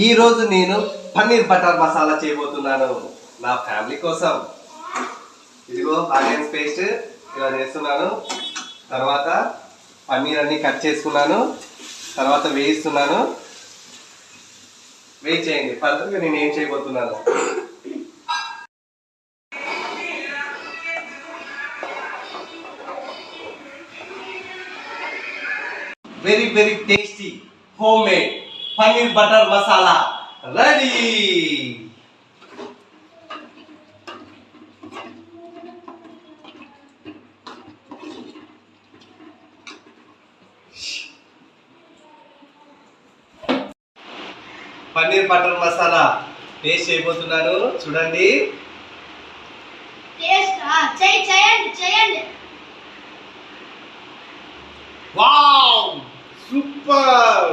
ఈ రోజు నేను పన్నీర్ బటర్ మసాలా చేయబోతున్నాను నా ఫ్యామిలీ కోసం. ఇదిగో ఆనియన్స్ పేస్ట్ ఇలా చేస్తున్నాను. తర్వాత పన్నీర్ అన్ని కట్ చేసుకున్నాను. తర్వాత వేయిస్తున్నాను. వెయిట్ చేయండి, పద్ధతిగా నేను ఏం చేయబోతున్నాను. Very very tasty home made paneer butter masala ready. Paneer butter masala taste చేయబోతున్నాను, చూడండి. చేయండి. Wow, super.